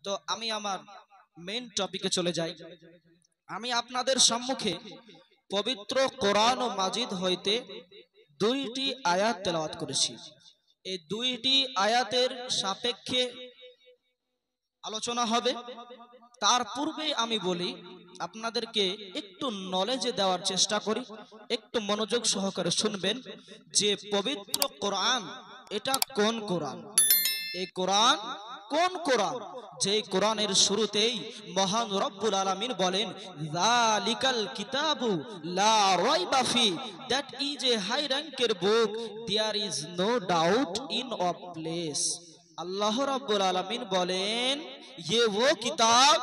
তো আমি আমার মেইন টপিকে চলে যাই। আমি আপনাদের সম্মুখে পবিত্র কোরআন ও মাজিদ হইতে দুইটি আয়াত তেলাওয়াত করেছি। এই দুইটি আয়াতের সাপেক্ষে আলোচনা হবে। তার পূর্বে আমি বলি, আপনাদেরকে একটু নলেজে দেওয়ার চেষ্টা করি, একটু মনোযোগ সহকারে শুনবেন যে পবিত্র কোরআন এটা কোন কোরআন। এই কোরআন কোন কোরআন? যে কোরআনের শুরুতেই মহান রব্বুল আলামিন বলেন, যালিকাল কিতাবু লা রাইবা ফি, দ্যাট ইজ এ হাই র‍্যাঙ্কের book, there is no doubt in of place. Allah रब्बुल आलमीन बोलें, ये वो किताब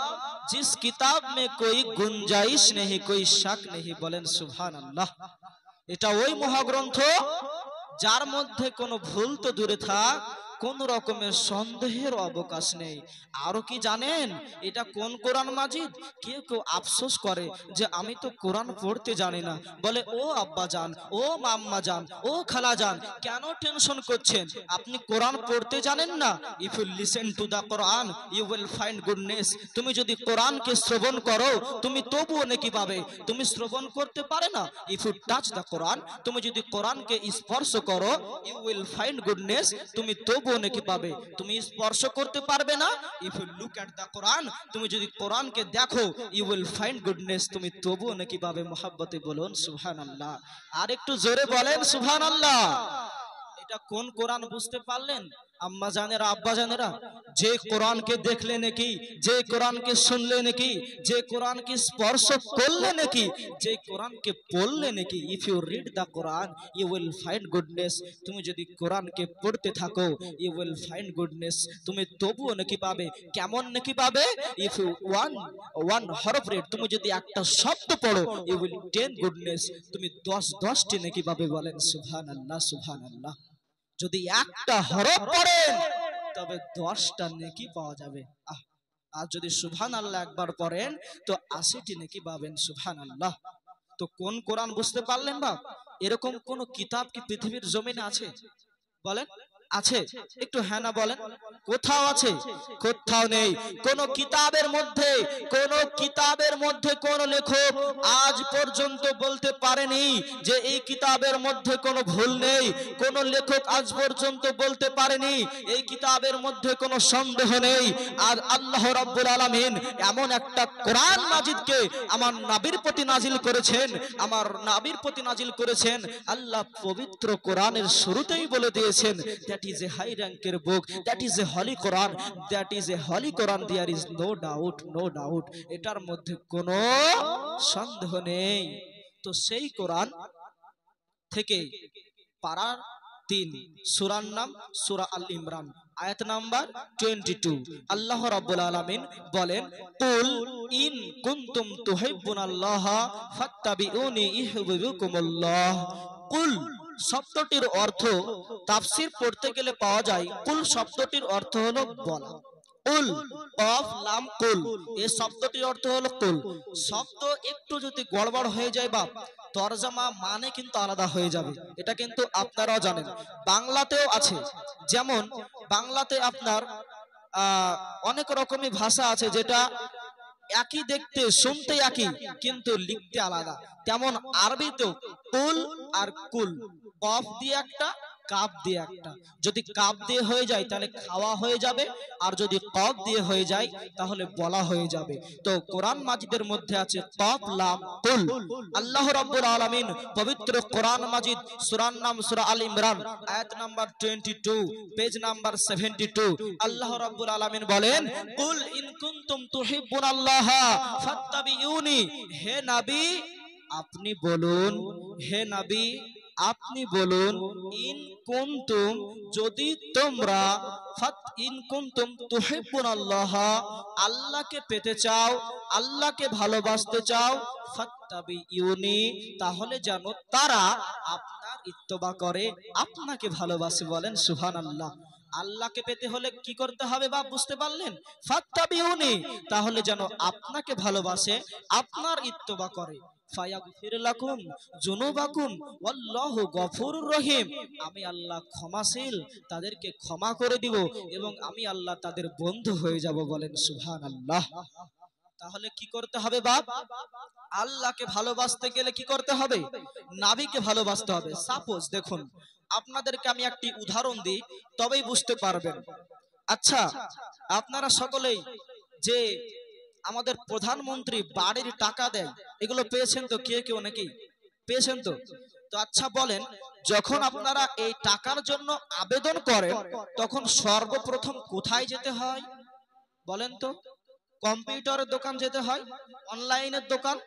जिस किताब में कोई गुंजाइश नहीं, कोई शक नहीं। बोलें सुभान अल्लाह। এটা ওই মহাগ্রন্থ যার মধ্যে কোনো ভুল তো দূরে থাক, কোন রকমের সন্দেহের অবকাশ নেই। আরো কি জানেন এটা কোন কোরআন মাজিদ? কেউ কেউ আফসোস করে যে আমি তো কোরআন পড়তে জানি না। বলে, ও আব্বা জান, ও মাম্মা জান, ও খালা জান, কেন টেনশন করছেন? আপনি কোরআন পড়তে জানেন না? If you listen to the Quran you will find goodness. তুমি যদি কোরআনকে শ্রবণ করো তুমি তবুও নেকি পাবে। তুমি শ্রবণ করতে পারে না, ইফ ইউ টাচ দা কোরআন, তুমি যদি কোরআনকে স্পর্শ করো ইউ উইল ফাইন্ড গুডনেস, তুমি তবুও নেকি পাবে। তুমি স্পর্শ করতে পারবে না, ইফ ইউ লুক এট দা কোরআন, তুমি যদি কোরআনকে দেখো ইউ উইল ফাইন্ড গুডনেস, তুমি তবুও নেকি পাবে। মোহাব্বতে বলুন সুবহানাল্লাহ। আর একটু জোরে বলেন সুবহানাল্লাহ। এটা কোন কোরআন বুঝতে পারলেন আম্মা জানেরা, আব্বা জানেরা? যে কোরআনকে দেখলে নাকি, যে কোরআনকে শুনলে নাকি, যে কোরআনকে স্পর্শ করলে নাকি, যে কোরআনকে পড়লে নাকি, if you read the Quran you will find goodness, তুমি যদি কোরআনকে পড়তে থাকো ইউ উইল ফাইন্ড গুডনেস, তুমি তবুও নাকি পাবে। কেমন নাকি পাবে? ইফ ইউ ওয়ান হরফ রিড, তুমি যদি একটা শব্দ পড়ো ইউ উইল 10 গুডনেস, তুমি 10টি নাকি পাবে। বলেন সুবহানাল্লাহ সুবহানাল্লাহ। যদি একটা হরফ পড়েন তবে 10টা নেকি পাওয়া যাবে। আর যদি সুবহানাল্লাহ একবার পড়েন তো 80টি নেকি পাবেন। সুবহানাল্লাহ। তো কোন কোরআন বুঝতে পারলেন বাপ? এরকম কোন কিতাব কি পৃথিবীর জমিনে আছে? বলেন আছে? একটু হ্যাঁ না বলেন। কোথাও আছে? কোথাও নেই। কোন কিতাবের মধ্যে, কোন কিতাবের মধ্যে কোন লেখক আজ পর্যন্ত বলতে পারেনি যে এই কিতাবের মধ্যে কোনো ভুল নেই। কোন লেখক আজ পর্যন্ত বলতে পারেনি এই কিতাবের মধ্যে কোনো সন্দেহ নেই। আর আল্লাহ রাব্বুল আলামিন এমন একটা কোরআন মাজিদকে আমার নবীর প্রতি নাজিল করেছেন, আমার নবীর প্রতি নাজিল করেছেন। আল্লাহ পবিত্র কোরআনের শুরুতেই বলে দিয়েছেন, that is a high ranker book, that is a holy Quran, that is a holy Quran, there is no doubt, no doubt, এটার মধ্যে কোনো সন্দেহ নেই। তো সেই কোরআন থেকে পারার 3 সূরার নাম সূরা আল ইমরান, আয়াত নাম্বার 22। আল্লাহ রাব্বুল আলামিন বলেন, কুল ইন কুনতুম তুহিব্বুনাল্লাহ ফাত্তাবিউনি ইউহিব্বুকুমুল্লাহ। কুল শব্দটির অর্থ তাফসীর পড়তে গেলে পাওয়া যায়, কুল শব্দটির অর্থ হলো বলা। কুল কফ লাম কুল, এই শব্দটির অর্থ হলো কুল। শব্দ একটু যদি গড়বড় হয়ে যায় বাপ, তরজমা মানে কিন্তু আলাদা হয়ে যাবে। এটা কিন্তু আপনারাও জানেন। বাংলাতেও আছে, যেমন বাংলাতে আপনার অনেক রকমের ভাষা আছে যেটা একই দেখতে শুনতে একই কিন্তু লিখতে আলাদা। তেমন আরবিতেও কুল আর কুল, কফ দিয়ে একটা কাপ দিয়ে একটা, যদি কাপ দিয়ে হয়ে যায় তাহলে খাওয়া হয়ে যাবে, আর যদি কফ দিয়ে হয়ে যায় তাহলে বলা হয়ে যাবে। তো কোরআন মাজিদের মধ্যে আছে কফ লাম কুল। আল্লাহ রাব্বুল আলামিন পবিত্র কোরআন মাজিদ সূরার নাম সূরা আল ইমরান, আয়াত নাম্বার 22, পেজ নাম্বার 72। আল্লাহ রাব্বুল আলামিন বলেন, কুল ইন কুনতুম তুহিব্বুনাল্লাহ ফাত্তাবিউনি, হে নবী আপনি বলুন, হে নবী আপনি বলুন, ইন কুনতুম যদি তোমরা, ইন কুনতুম তুহিব্বুনাল্লাহ আল্লাহকে পেতে চাও, আল্লাহকে ভালোবাসতে চাও, ফাত্তাবিউনি তাহলে যেন তারা আপনার ইত্তবা করে, আপনাকে ভালোবাসে। বলেন সুবহানাল্লাহ। আল্লাহকে পেতে হলে কি করতে হবে বাপ বুঝতে পারলেন? ফাত্তাবিউনি তাহলে যেন আপনাকে ভালোবাসে, আপনার ইত্তবা করে। ফায়াগফির লাকুম যুনুবাকুম ওয়াল্লাহু গফুরুর রহিম। আমি আল্লাহ ক্ষমাশীল, তাদেরকে ক্ষমা করে দিব এবং আমি আল্লাহ তাদের বন্ধু হয়ে যাব। বলেন সুবহানাল্লাহ। তাহলে কি করতে হবে বাপ? আল্লাহকে ভালোবাসতে গেলে কি করতে হবে? নবীকে ভালোবাসতে হবে। সাপোজ দেখুন, আপনাদেরকে আমি একটি উদাহরণ দিই, তবেই বুঝতে পারবেন। আচ্ছা, আপনারা সকলেই যে আমাদের প্রধানমন্ত্রী বাড়ির টাকা দেয়, এগুলো পেয়েছেন তো? কে কেউ নাকি পেয়েছেন তো? তো আচ্ছা বলেন, যখন আপনারা এই টাকার জন্য আবেদন করেন, তখন সর্বপ্রথম কোথায় যেতে হয় বলেন তো? কম্পিউটারের দোকান যেতে হয়, অনলাইনের দোকান।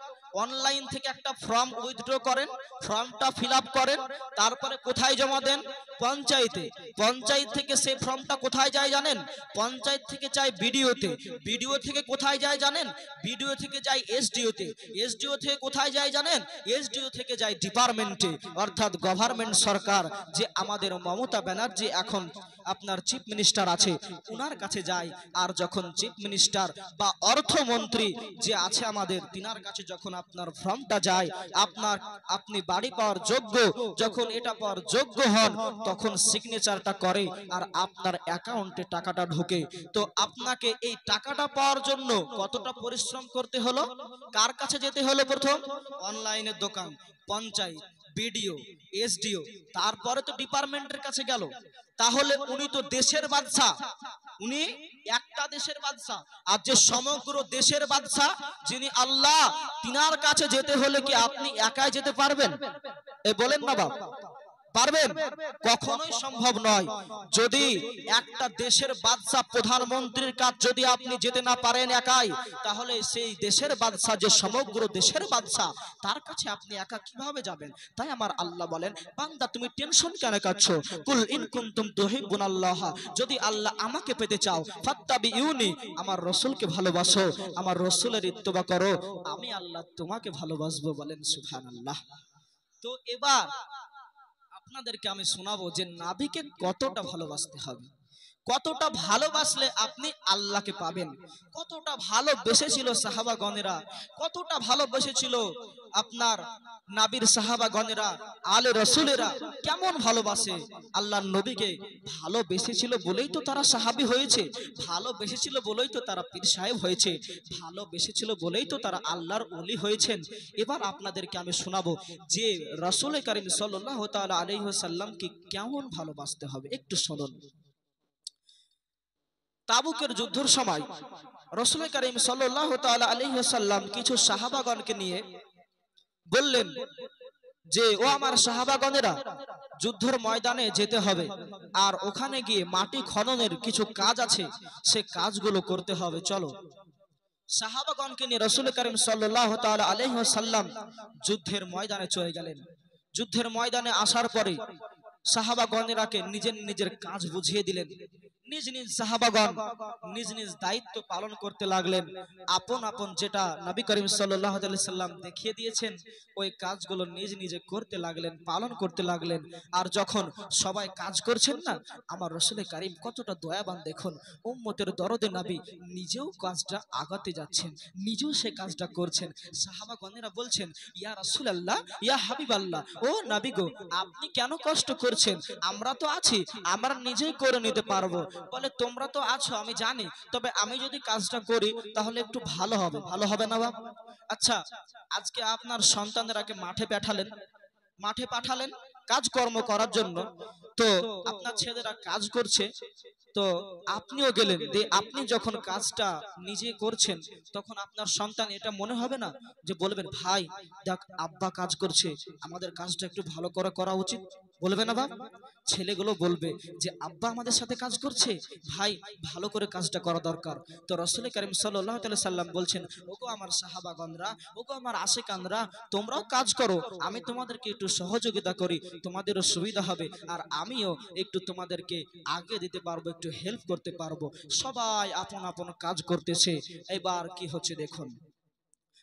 অনলাইন থেকে একটা ফর্ম উইথড্র করেন, ফর্মটা ফিল আপ করেন, তারপরে কোথায় জমা দেন? পঞ্চায়েতে। পঞ্চায়েত থেকে সেই ফর্মটা কোথায় যায় জানেন? পঞ্চায়েত থেকে যায় বিডিওতে। বিডিও থেকে কোথায় যায় জানেন? বিডিও থেকে যায় এসডিওতে। এসডিও থেকে কোথায় যায় জানেন? এসডিও থেকে যায় ডিপার্টমেন্টে, অর্থাৎ গভর্নমেন্ট সরকার, যে আমাদের মমতা ব্যানার্জি এখন আপনার চিফ মিনিস্টার আছে, উনার কাছে যায়। আর যখন চিফ মিনিস্টার বা অর্থমন্ত্রী যে আছে আমাদের, তিনার কাছে যখন আপনার ফর্মটা যায়, আপনি বাড়ি পাওয়ার যোগ্য, যখন এটা পাওয়ার যোগ্য হন, তখন সিগনেচারটা করে আর আপনার অ্যাকাউন্টে টাকাটা ঢোকে। তো আপনাকে এই টাকাটা পাওয়ার জন্য কতটা পরিশ্রম করতে হলো? কার কাছে যেতে হলো প্রথম? অনলাইনের দোকান, পঞ্চায়েত, বিডিও, এসডিও, তারপরে তো ডিপার্টমেন্টের কাছে গেল। তাহলে উনি তো দেশের বাদশা, উনি একটা দেশের বাদশা। আর যে সমগ্র দেশের বাদশা যিনি আল্লাহ, তিনার কাছে যেতে হলে কি আপনি একাই যেতে পারবেন? এ বলেন না বাপ, পারবেন? কখনোই সম্ভব নয়। যদি একটা দেশের বাদশা প্রধানমন্ত্রীর কাজ যদি আপনি যেতে না পারেন একাই, তাহলে সেই দেশের বাদশা যে সমগ্র দেশের বাদশা, তার কাছে আপনি একা কিভাবে যাবেন? তাই আমার আল্লাহ বলেন, বান্দা তুমি টেনশন কেন কাটছো? কুল ইন কুনতুম তুহিব্বুনাল্লাহ, যদি আল্লাহ আমাকে পেতে চাও, ফাত্তাবিউনি, আমার রাসূলকে ভালোবাসো, আমার রাসূলের ইত্তেবা করো, আমি আল্লাহ তোমাকে ভালোবাসবো। বলেন সুবহানাল্লাহ। তো এবার আপনাদেরকে আমি শোনাবো যে নবীকে কতটা ভালোবাসতে হবে, কতটা ভালোবাসলে আপনি আল্লাহকে পাবেন। কতটা ভালোবেসেছিল সাহাবাগণেরা, কতটা ভালোবেসেছিল আপনার নবীর সাহাবাগণেরা, আলে রাসূলেরা কেমন ভালোবাসে আল্লাহর নবীকে। ভালোবেসেছিল বলেই তো তারা সাহাবী হয়েছে, ভালোবেসেছিল বলেই তো তারা পীর সাহেব হয়েছে, ভালোবেসেছিল বলেই তো তারা আল্লাহর ওলি হয়েছেন। এবার আপনাদেরকে আমি শোনাবো যে রাসূল করিম সাল্লাল্লাহু তাআলা আলাইহি ওয়াসাল্লামকে কেমন ভালোবাসতে হবে। একটু শুনুন। তাবুকের যুদ্ধের সময় রাসূল করিম সাল্লাল্লাহু তাআলা আলাইহি ওয়াসাল্লাম কিছু সাহাবাগণকে নিয়ে বললেন যে, ও আমার সাহাবাগণেরা, যুদ্ধের ময়দানে যেতে হবে, আর ওখানে গিয়ে মাটি খননের কিছু কাজ আছে, সে কাজগুলো করতে হবে, চলো। সাহাবাগণকে নিয়ে রাসূল করিম সাল্লাল্লাহু তাআলা আলাইহি ওয়াসাল্লাম যুদ্ধের ময়দানে চলে গেলেন। যুদ্ধের ময়দানে আসার পরে সাহাবাগণেরাকে নিজের নিজের কাজ বুঝিয়ে দিলেন। নিজ নিজ সাহাবাগণ নিজ নিজ দায়িত্ব পালন করতে লাগলেন। আপন আপন যেটা নবী করিম সাল্লাল্লাহু আলাইহি সাল্লাম দেখিয়ে দিয়েছেন, ওই কাজগুলো নিজ নিজে করতে লাগলেন, পালন করতে লাগলেন। আর যখন সবাই কাজ করছেন না, আমার রাসূল করিম কতটা দয়াবান দেখুন, উম্মতের দরদে নবী নিজেও কাজটা আগাতে যাচ্ছেন, নিজেও সে কাজটা করছেন। সাহাবাগণেরা বলছেন, ইয়া রাসূলুল্লাহ, ইয়া হাবিবাল্লাহ, ও নবী গো, আপনি কেন কষ্ট করছেন? আমরা তো আছি, আমরা নিজেই করে নিতে পারবো। বলে, তোমরা তো আছো আমি জানি, তবে আমি যদি কাজটা করি তাহলে একটু ভালো হবে। ভালো হবে না বাপ? আচ্ছা, আজকে আপনার সন্তানদেরকে মাঠে পাঠালেন কাজকর্ম করার জন্য, তো আপনার ছেলেরা কাজ করছে, তো আপনিও গেলেন। আপনি যখন কাজটা নিজে করছেন, তখন আপনার সন্তান এটা মনে হবে না যে বলবেন, ভাই দেখ আব্বা কাজ করছে, আমাদের কাজটা একটু ভালো করে করা উচিত? বলবে না বাপ? ছেলেগুলো বলবে যে আব্বা আমাদের সাথে কাজ করছে, ভাই ভালো করে কাজটা করা দরকার। তো রাসূল করিম সাল্লাল্লাহু আলাইহি সাল্লাম বলছেন, ওগো আমার সাহাবাগণরা, ওগো আমার আশিকানরা, তোমরাও কাজ করো, আমি তোমাদেরকে একটু সহযোগিতা করি, তোমাদেরও সুবিধা হবে, আর আমিও একটু তোমাদেরকে আগে দিতে পারবো, একটু হেল্প করতে পারবো। সবাই আপন আপন কাজ করতেছে। এবার কি হচ্ছে দেখুন।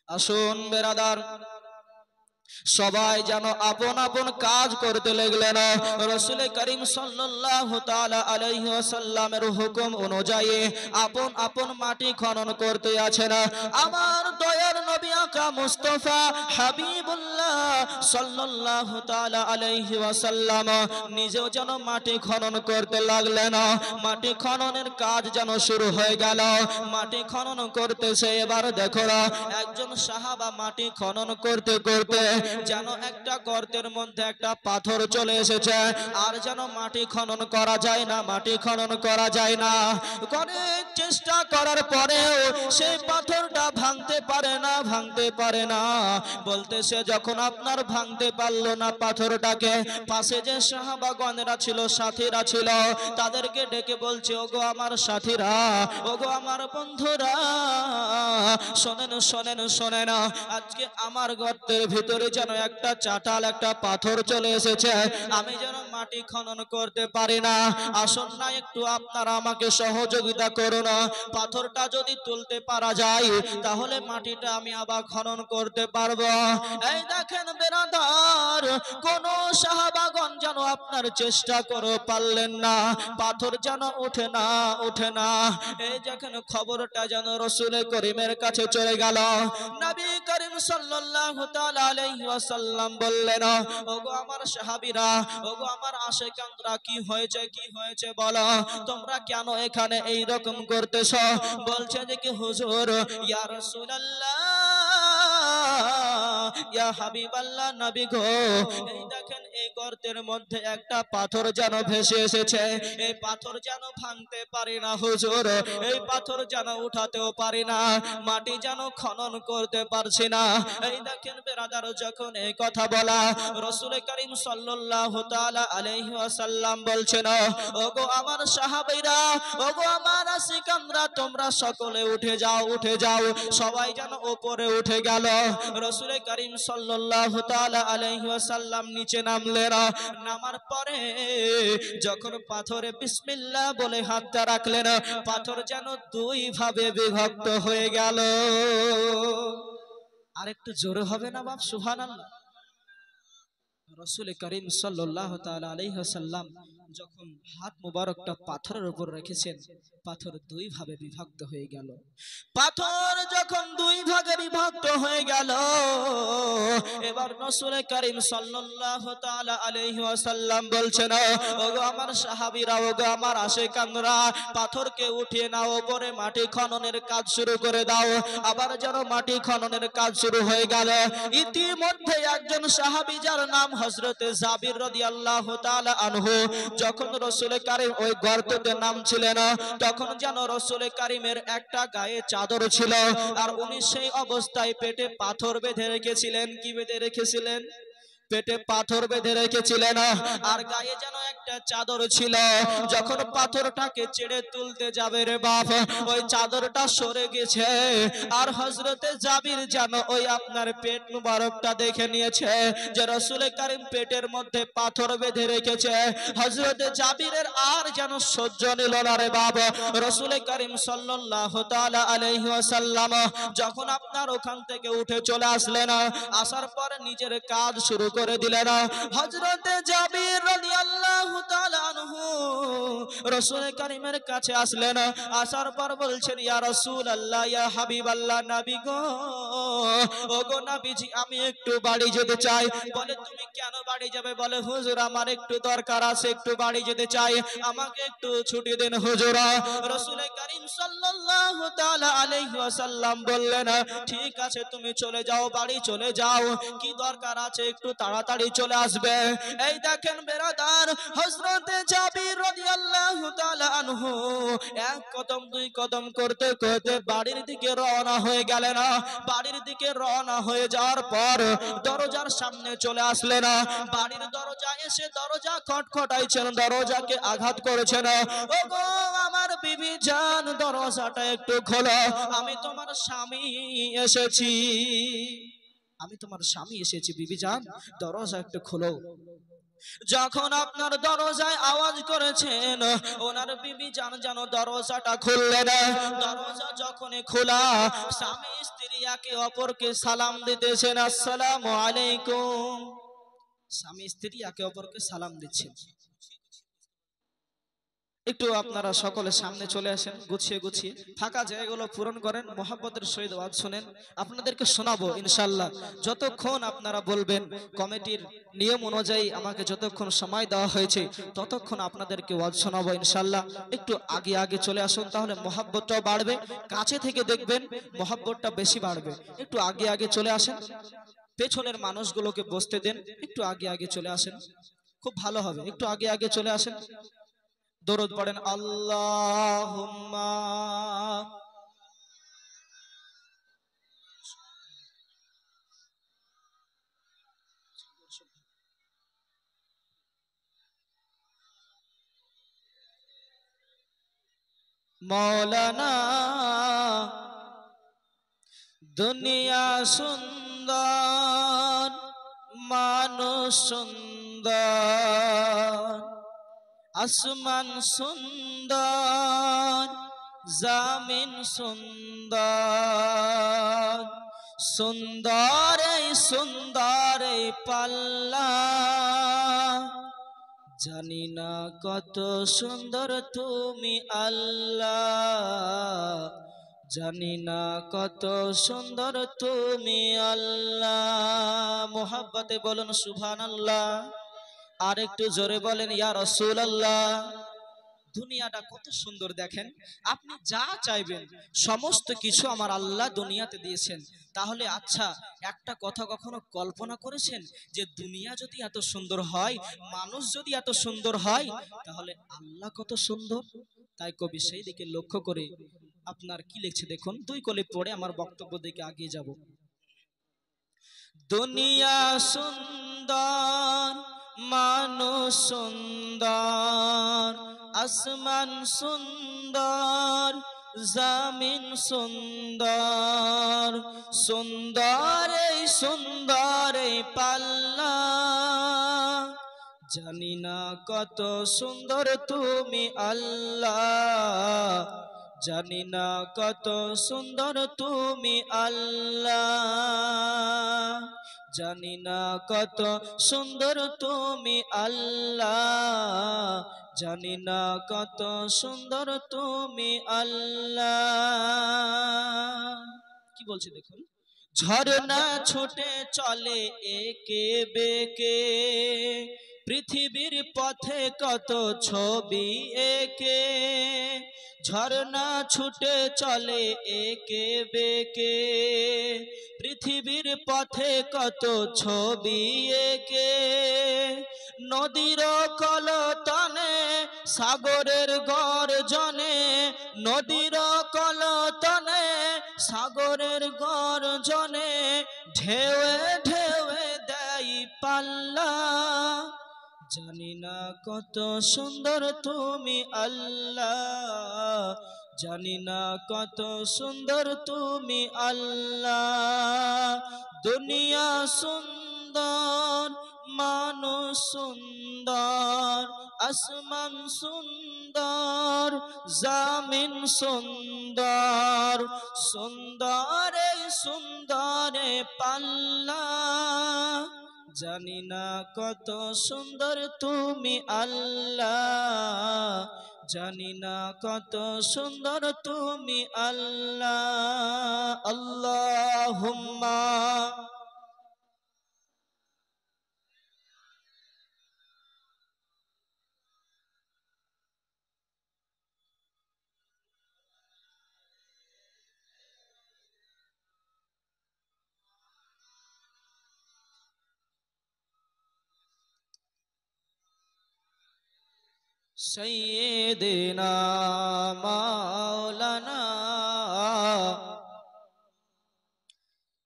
আসুন বেরাদার, সবাই যেন আপন আপন কাজ করতে লাগলেন। রাসূল করিম সাল্লাল্লাহু তাআলা আলাইহি ওয়াসাল্লামের হুকুম অনুযায়ী আপন আপন মাটি খনন করতে আছেন। আমার দয়ার নবী আকা মুস্তাফা হাবিবুল্লাহ সাল্লাল্লাহু তাআলা আলাইহি ওয়াসাল্লাম নিজেও যেন মাটি খনন করতে লাগলেন। মাটি খননের কাজ যেন শুরু হয়ে গেল। মাটি খনন করতেছে। এবার দেখো একজন সাহাবা মাটি খনন করতে করতে যেন একটা গর্তের মধ্যে একটা পাথর চলে এসেছে। আর যেন মাটি খনন করা যায় না, মাটি খনন করা যায় না। অনেক চেষ্টা করার পরেও সেই পাথরটা ভাঙতে পারে না, ভাঙতে পারে না। বলতেছে যখন আপনার ভাঙতে পারলো না পাথরটাকে, পাশে যে সাহাবাগণেরা ছিল, সাথীরা ছিল, তাদেরকে ডেকে বলছে, ওগো আমার সাথীরা, ওগো আমার বন্ধুরা, শোনেন শোনেন শোনেন, আজকে আমার গর্তের ভিতরে যেন একটা চাটাল, একটা পাথর চলে এসেছে। আমি যেন মাটি খনন করতে পারি না। আসুন না একটু আপনারা আমাকে সহযোগিতা করুন। পাথরটা যদি তুলতে পারা যায় তাহলে মাটিটা আমি আবার খনন করতে পারবো। এই দেখেন বেরাদার, কোন সাহাবাগণ যেন আপনার চেষ্টা করে পারলেন না। পাথর যেন ওঠে না, ওঠে না। এই দেখেন খবরটা যেন রাসূল করিমের কাছে চলে গেল। নবী করিম সাল্লাল্লাহু তাআলা আলাইহি ওয়াসাল্লাম বললেন, ওগো আমার সাহাবীরা, ওগো আমার আশিকানরা, কি হয়েছে, কি হয়েছে বলো, তোমরা কেন এখানে এই রকম করতেছো? বলছে যে কি হুজুর, ইয়া রাসূলুল্লাহ, ইয়া হাবিবাল্লাহ, নবী গো, এই দেখেন এই গর্তের মধ্যে একটা পাথর যেন ভেসে এসেছে। এই পাথর যেন ভাঙতে পারি না হুজুর, এই পাথর যেন উঠাতেও পারি না, মাটি যেন খনন করতে পারছি না। এই দেখেন বেরাদার, যখন এই কথা বলা, রাসূল করিম সাল্লাল্লাহু তাআলা আলাইহি ওয়াসাল্লাম বলছেন, ওগো আমার সাহাবীরা, ওগো আমার আশিকানরা, তোমরা সকলে উঠে যাও, উঠে যাও। সবাই যেন উপরে উঠে গেল। রাসূল করিম সাল্লাল্লাহু তাআলা আলাইহি ওয়াসাল্লাম নিচে নামলেন। নামার পরে যখন পাথরে বিসমিল্লাহ বলে হাতটা রাখলেন, পাথর যেন দুই ভাবে বিভক্ত হয়ে গেল। আর একটু জোরে হবে না বাপ? সুবহানাল্লাহ। রাসূল করিম সাল্লাল্লাহু তাআলা আলাইহি ওয়াসাল্লাম যখন হাত মুবারকটা পাথরের উপর রেখেছেন, পাথর দুই ভাবে বিভক্ত হয়ে গেল। পাথর যখন দুই ভাগে বিভক্ত হয়ে গেল, এবার রাসূল করিম সাল্লাল্লাহু তাআলা আলাইহি ওয়াসাল্লাম বলছেন, ওগো আমার সাহাবীরা, ওগো আমার আশিকানরা, পাথরকে উঠিয়ে নাও, উপরে মাটি খননের কাজ শুরু করে দাও। আবার যেন মাটি খননের কাজ শুরু হয়ে গেল। ইতিমধ্যে একজন সাহাবী যার নাম হযরতে জাবির রাদিয়াল্লাহু তাআলা আনহু, যখন রাসূল করিম ওই গর্ততে নামছিলেন, তখন যেন রাসূল করিমের একটা গায়ে চাদর ছিল, আর উনি সেই অবস্থায় পেটে পাথর বেঁধে রেখেছিলেন। কি বেঁধে রেখেছিলেন? পেটে পাথর বেঁধে রেখেছিলেন, আর গায়ে যেন একটা চাদর ছিল। যখন পাথরটাকে ছেড়ে তুলতে যাবে রে বাপ, ওই চাদরটা সরে গেছে। আর হযরতে জাবির যেন ওই আপনার পেট মুবারকটা দেখে নিয়েছে যে রাসূল করিম পেটের মধ্যে পাথর বেঁধে রেখেছে। হযরতে জাবিরের আর যেন সহ্য নিল না রে বাপ। রাসূল করিম সাল্লাল্লাহু তাআলা আলাইহি ওয়াসাল্লাম যখন আপনার ওখান থেকে উঠে চলে আসলেন, আসার পর নিজের কাজ শুরু করে দিলেন। হযরতে জাবির রাদিয়াল্লাহু তাআলা আনহু রাসূল করিমের কাছে আসলেন। আসার পর বলছেন, ইয়া রাসূলুল্লাহ, ইয়া হাবিবাল্লাহ, নবী গো, ওগো নবীজি, আমি একটু বাড়ি যেতে চাই। বলে, তুমি কেন বাড়ি যাবে? বলে, হুজুর আমার একটু দরকার আছে, একটু বাড়ি যেতে চাই, আমাকে একটু ছুটি দিন হুজুর। রাসূল করিম সাল্লাল্লাহু তাআলা আলাইহি ওয়াসাল্লাম বললেন, ঠিক আছে, তুমি চলে যাও, বাড়ি চলে যাও, কি দরকার আছে একটু তাড়াতাড়ি চলে আসবে। এই দেখেন বেরাদার, হযরতে জাবির রাদিয়াল্লাহু তাআলা আনহু এক কদম দুই কদম করতে করতে বাড়ির দিকে রওনা হয়ে গেলেন। বাড়ির দিকে রওনা হয়ে যাওয়ার পর দরজার সামনে চলে আসলেন। বাড়ির দরজা এসে দরজা খটখটাইছেন, দরজাকে আঘাত করেছেন। ওগো আমার বিবি জান, দরজাটা একটু খোলো, আমি তোমার স্বামী এসেছি, আমি তোমার স্বামী এসেছি, বিবি জান দরজা একটু খোলো। যখন আপনার দরজায় আওয়াজ করেছেন, ওনার বিবি জান যেন দরজাটা খুললেন। দরজা যখনই খোলা, স্বামী স্ত্রী একে অপরকে সালাম দিতেছেন, আসসালামু আলাইকুম। স্বামী স্ত্রী একে অপরকে সালাম দিচ্ছেন। একটু আপনারা সকলে সামনে চলে আসেন, গুছিয়ে গুছিয়ে ফাঁকা জায়গাগুলো পূরণ করেন, মোহাব্বতের সহিত ওয়াজ শুনেন। আপনাদেরকে শোনাবো ইনশাআল্লাহ, যতক্ষণ আপনারা বলবেন। কমিটির নিয়ম অনুযায়ী আমাকে যতক্ষণ সময় দেওয়া হয়েছে ততক্ষণ আপনাদেরকে ওয়াজ শোনাবো ইনশাআল্লাহ। একটু আগে আগে চলে আসুন, তাহলে মোহাব্বতটাও বাড়বে। কাছে থেকে দেখবেন মোহাব্বতটা বেশি বাড়বে। একটু আগে আগে চলে আসেন, পেছনের মানুষগুলোকে বসতে দেন। একটু আগে আগে চলে আসেন, খুব ভালো হবে। একটু আগে আগে চলে আসেন। দরুদ পড়েন, আল্লাহুম্মা মৌলানা। দুনিয়া সুন্দর, মানুষ সুন্দর, আসমান সুন্দর, জামিন সুন্দর, সুন্দর এই সুন্দর এই পাল্লা। জানি না কত সুন্দর তুমি আল্লাহ, জানি না কত সুন্দর তুমি আল্লাহ। মোহাব্বতে বলুন সুবহানাল্লাহ। আর একটু জোরে বলেন ইয়া রাসূলুল্লাহ। দুনিয়াটা কত সুন্দর দেখেন, আপনি যা চাইবেন সমস্ত কিছু আমার আল্লাহ দুনিয়াতে দিয়েছেন। তাহলে আচ্ছা, একটা কথা কখনো কল্পনা করেছেন যে দুনিয়া যদি এত সুন্দর হয়, মানুষ যদি এত সুন্দর হয়, তাহলে আল্লাহ কত সুন্দর? তাই কবি সেই দিকে লক্ষ্য করে আপনার কি লিখছে দেখুন, দুই কলি পড়ে আমার বক্তব্য দিকে আগিয়ে যাব। দুনিয়া সুন্দর, মানুষ সুন্দর, আসমান সুন্দর, জামিন সুন্দর, সুন্দর এই সুন্দর এই পাল্লা। জানি না কত সুন্দর তুমি আল্লাহ, জানি না কত সুন্দর তুমি আল্লাহ, জানি না কত সুন্দর তুমি আল্লাহ, জানি না কত সুন্দর তুমি আল্লাহ। কি বলছে দেখুন, ঝরনা ছুটে চলে একে বেকে, পৃথিবীর পথে কত ছবি একে। ঝরনা ছুটে চলে একে বেকে, পৃথিবীর পথে কত ছবি একে। নদীর কলতানে সাগরের গর্জনে, নদীর কলতানে সাগরের গর্জনে, ঢেউয়ে ঢেউয়ে দেয় পাল্লা। জানি না কত সুন্দর তুমি আল্লাহ, জানি না কত সুন্দর তুমি আল্লাহ। দুনিয়া সুন্দর, মানুষ সুন্দর, আসমান সুন্দর, জামিন সুন্দর, সুন্দর এই সুন্দর পাল্লা। জানি না কত সুন্দর তুমি আল্লাহ, জানি না কত সুন্দর তুমি আল্লাহ। আল্লাহুম্মা সাইয়্যিদিনা মাওলানা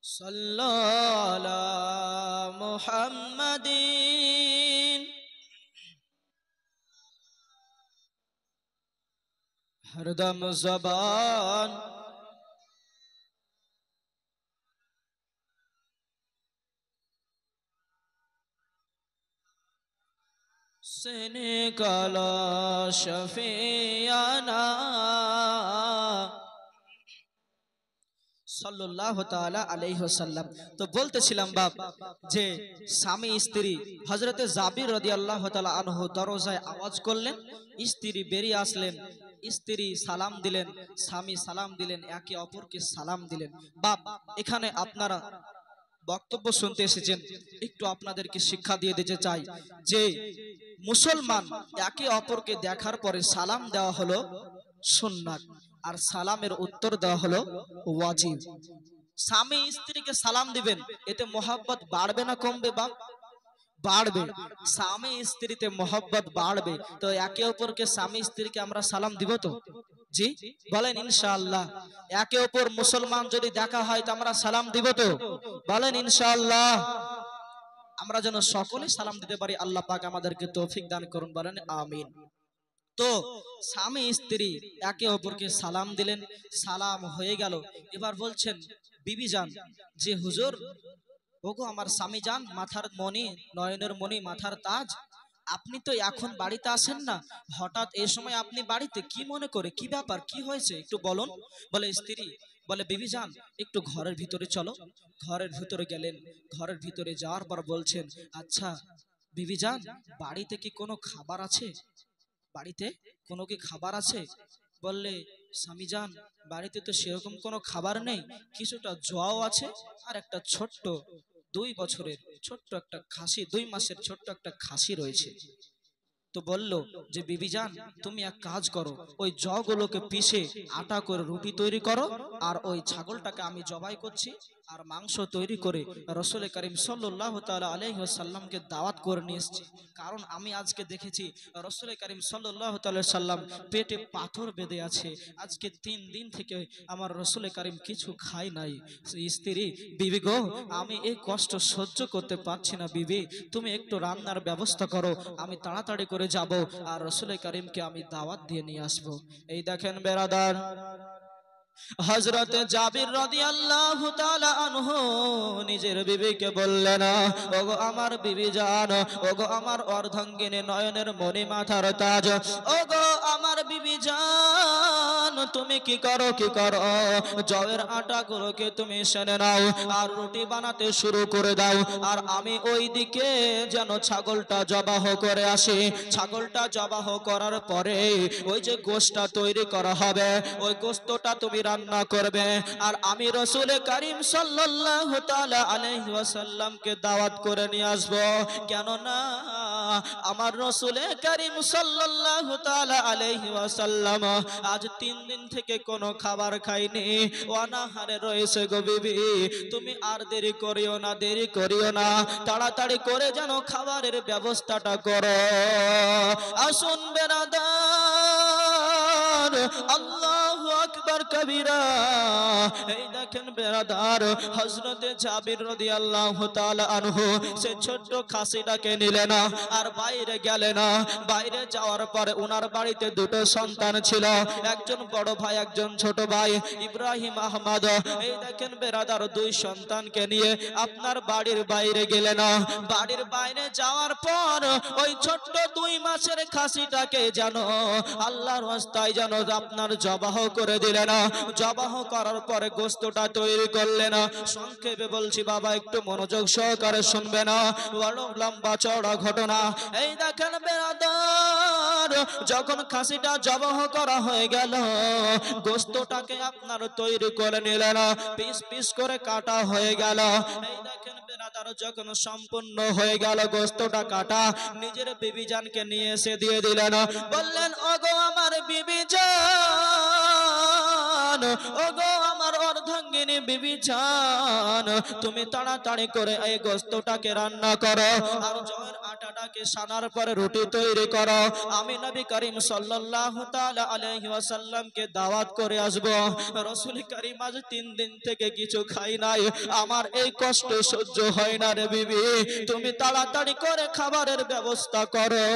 সাল্লাল্লাহু আলা মুহাম্মাদিন। हरदम ज़बान से निकाला शफियाना সাল্লাল্লাহু তাআলা আলাইহি ওয়াসাল্লাম। তো বলতেছিলাম বাপ যে স্বামী স্ত্রী হযরতে জাবির রাদিয়াল্লাহু তাআলা আনহু দরজায় আওয়াজ করলেন, স্ত্রী বেরিয়ে আসলেন, স্ত্রী সালাম দিলেন, স্বামী সালাম দিলেন, একে অপরকে সালাম দিলেন। বাপ এখানে আপনারা বক্তব্য শুনতে এসেছেন, একটু আপনাদেরকে শিক্ষা দিয়ে দিতে চাই যে মুসলমান একে অপরকে দেখার পরে সালাম দেওয়া হলো সুন্নাত, আর সালামের উত্তর দেওয়া হলো ওয়াজিব। স্বামী স্ত্রীকে সালাম দিবেন, এতে মোহাব্বত বাড়বে না কমবে বাপ? বাড়বে। স্বামী স্ত্রীতে মোহাব্বত বাড়বে। তো একে অপরকে স্বামী স্ত্রীকে আমরা সালাম দিব তো? জি বলেন ইনশাআল্লাহ। একে অপর মুসলমান যদি দেখা হয় তো আমরা সালাম দিব তো? বলেন ইনশাআল্লাহ। আমরা যেন সকলে সালাম দিতে পারি, আল্লাহ পাক আমাদেরকে তৌফিক দান করুন, বলেন আমিন। তো স্বামী স্ত্রী একে অপরকে সালাম দিলেন, সালাম হয়ে গেল। এবার বলছেন বিবি জান যে হুজুর, ওগো আমার স্বামী জান, মাথার মণি, নয়নের মণি, মাথার তাজ, আপনি তো এখন বাড়িতে আসেন না, হঠাৎ এই সময় আপনি বাড়িতে, কি মনে করে, কি ব্যাপার, কি হয়েছে একটু বলুন। বলে স্ত্রী, বলে বিবি জান একটু ঘরের ভিতরে চলো। ঘরের ভিতরে গেলেন, ঘরের ভিতরে যাওয়ার পর বলছেন, আচ্ছা বিবি জান বাড়িতে কি কোনো খাবার আছে? বাড়িতে কোনো কি খাবার আছে? বললে স্বামী জান বাড়িতে তো সেরকম কোনো খাবার নেই, কিছুটা জোয়াও আছে, আর একটা ছোট্ট 2 বছরের ছোট্ট একটা খাসি, 2 মাসের ছোট্ট একটা খাসি রয়েছে। তো বলল যে বিবি জান তুমি এক কাজ করো, ওই জগুলোকে পিষে আটা করে রুটি তৈরি করো, আর ওই ছাগলটাকে আমি জবাই করছি, আর মাংস তৈরি করে রাসূল করিম সাল্লাল্লাহু তাআলা আলাইহি ওয়াসাল্লামকে দাওয়াত করে নিয়ে এসেছি। কারণ আমি আজকে দেখেছি রাসূল করিম সাল্লাল্লাহু তাআলা সাল্লাম পেটে পাথর বেঁধে আছে, আজকে 3 দিন থেকে আমার রাসূল করিম কিছু খায় নাই। স্ত্রী, বিবি গো আমি এই কষ্ট সহ্য করতে পারছি না, বিবি তুমি একটু রান্নার ব্যবস্থা করো, আমি তাড়াতাড়ি করে যাব আর রাসূল করিমকে আমি দাওয়াত দিয়ে নিয়ে আসবো। এই দেখেন বেরাদার, হযরতে জাবির রাদিয়াল্লাহু তাআলা আনহু নিজের বিবিকে বললেন, ওগো আমার বিবি জান, ওগো আমার অর্ধাঙ্গিনী, নয়নের মণি, মাথার তাজ, ওগো আমার বিবি জান তুমি কি করো, কি করো, জবের আটাগুলোকে তুমি সেনে নাও আর রুটি বানাতে শুরু করে দাও, আর আমি ওই দিকে যেন ছাগলটা জবাহ করে আসি। ছাগলটা জবাহ করার পরে ওই যে গোশতটা তৈরি করা হবে, ওই গোশতটা তুমি রান্না করবে, আর আমি রাসূল করিম সাল্লাল্লাহু তাআলা আলাইহি ওয়াসাল্লামকে দাওয়াত করে নিয়ে আসব। কেন না আমার রাসূল করিম সাল্লাল্লাহু তাআলা আলাইহি ওয়াসাল্লাম আজ 3 দিন থেকে কোনো খাবার খায়নি, অনাহারে রয়েছে গো বিবি, তুমি আর দেরি করিও না, দেরি করিও না, তাড়াতাড়ি করে যেন খাবারের ব্যবস্থাটা করো। আসুন বেরাদার, আল্লাহু আকবার কবীরা। এই দেখেন বেরাদার, হযরতে জাবির রাদিয়াল্লাহু তাআলা আনহু সে ছোট্ট খাসিটাকে নিলেন আর বাইরে গেলেন। বাইরে যাওয়ার পরে ওনার বাড়িতে 2টো সন্তান ছিল, একজন বড় ভাই, একজন ছোট ভাই, ইব্রাহিম, আহমদ। এই দেখেন বেরাদার, 2 সন্তানকে নিয়ে আপনার বাড়ির বাইরে গেলেন। বাড়ির বাইরে যাওয়ার পর ওই ছোট্ট 2 মাসের খাসিটাকে যেন আল্লাহর রাস্তায় যেন আপনার জবাহ করে দিলেন। জবাহ করার পরে গোশতটা তৈরি করলেন। সংক্ষেপে বলছি বাবা, একটু মনোযোগ সহকারে শুনবেন, বড় লম্বা চওড়া ঘটনা। এই দেখেন বেরাদার, যখন খাসিটা জবাহ করা হয়ে গেল, গোশতটাকে আপনার তৈরি করে নিলেন, পিস পিস করে কাটা হয়ে গেল। এই দেখেন বেরাদার, যখন সম্পূর্ণ হয়ে গেল গোশতটা কাটা, নিজের বিবি জানকে নিয়ে এসে দিয়ে দিলেন। বললেন, ওগো আমার বিবি জান, ওগো আমার অর্ধাঙ্গিনী বিবি জান, তুমি তাড়াতাড়ি করে এই গোশতটাকে রান্না করো, আর জয়ের আটাটাকে সানার পরে রুটি তৈরি করো, আমি নবী করিম সাল্লাল্লাহু তাআলা আলাইহি ওয়াসাল্লামকে দাওয়াত করে আসব। রাসূল করিম আজ 3 দিন থেকে কিছু খাই নাই, আমার এই কষ্ট সহ্য হয় না রে বিবি, তুমি তাড়াতাড়ি করে খাবারের ব্যবস্থা করো,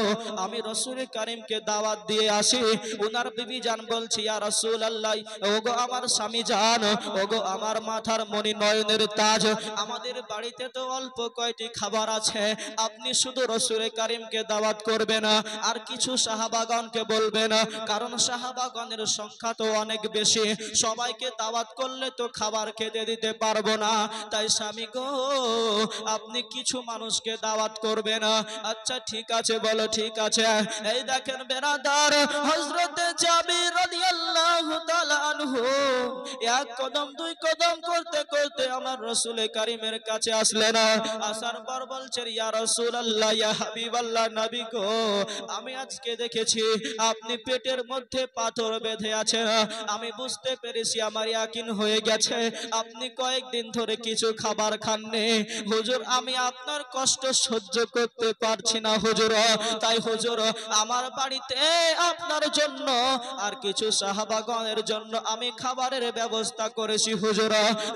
আমি রাসূল করিমকে দাওয়াত দিয়ে আসি। উনার বিবি জান বলছি, ইয়া রাসূলুল্লাহ, ওগো আমার স্বামী জান, ওগো আমার মাথার মণি, নয়নের তাজ, আমাদের বাড়িতে তো অল্প কয়টি খাবার আছে, আপনি শুধু রাসূল রসুল কারিমকে দাওয়াত করবে না, আর কিছু সাহাবাগণকে বলবে না, কারণ সাহাবাগণের সংখ্যা তো অনেক বেশি, সবাইকে দাওয়াত করলে তো খাবার খেতে দিতে পারবো না। তাই স্বামী গো, আপনি কিছু মানুষকে দাওয়াত করবে না। আচ্ছা ঠিক আছে, বলো ঠিক আছে। এই দেখেন বেরাদার, হযরতে জাবির রাদিয়াল্লাহু তাআলা আনহু এক কদম দুই কদম করতে করতে আমার রাসূল কারীমের কাছে আসলেন। আসার পর বলছেন, ইয়া রাসূলুল্লাহ, ইয়া হাবিবাল্লাহ, নবী গো, আমি আজকে দেখেছি আপনি পেটের মধ্যে পাথর বেঁধে আছেন। আমি বুঝতে পেরেছি, আমার ইয়াকিন হয়ে গেছে আপনি কয়েকদিন ধরে কিছু খাবার খাননি। হুজুর, আমি আপনার কষ্ট সহ্য করতে পারছি না হুজুর, তাই হুজুর আমার বাড়িতে আপনার জন্য আর কিছু সাহাবাগণের জন্য আমি খাবারের ব্যবস্থা করেছি হুজুর।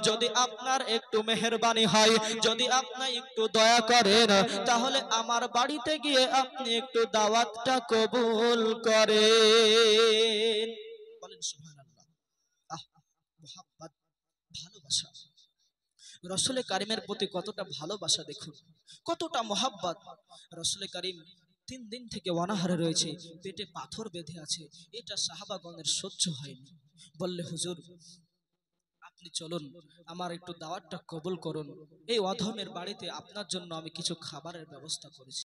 যদি আপনার একটু মেহেরবানি হয়, যদি আপনি একটু দয়া করেন, তাহলে আমার বাড়িতে গিয়ে আপনি একটু দাওয়াতটা কবুল করেন। বলেন সুবহানাল্লাহ। আহ, মুহাব্বত, ভালোবাসা রসুল কারিমের প্রতি কতটা ভালোবাসা দেখুন, কতটা মোহাব্বত। রসুল কারিম 3 দিন থেকে অনাহারে রয়েছে, পেটে পাথর বেঁধে আছে, এটা সাহাবাগণের সহ্য হয়নি। বললে, হুজুর আপনি চলুন, আমার একটু দাওয়াতটা কবুল করুন, এই অধমের বাড়িতে আপনার জন্য আমি কিছু খাবারের ব্যবস্থা করেছি।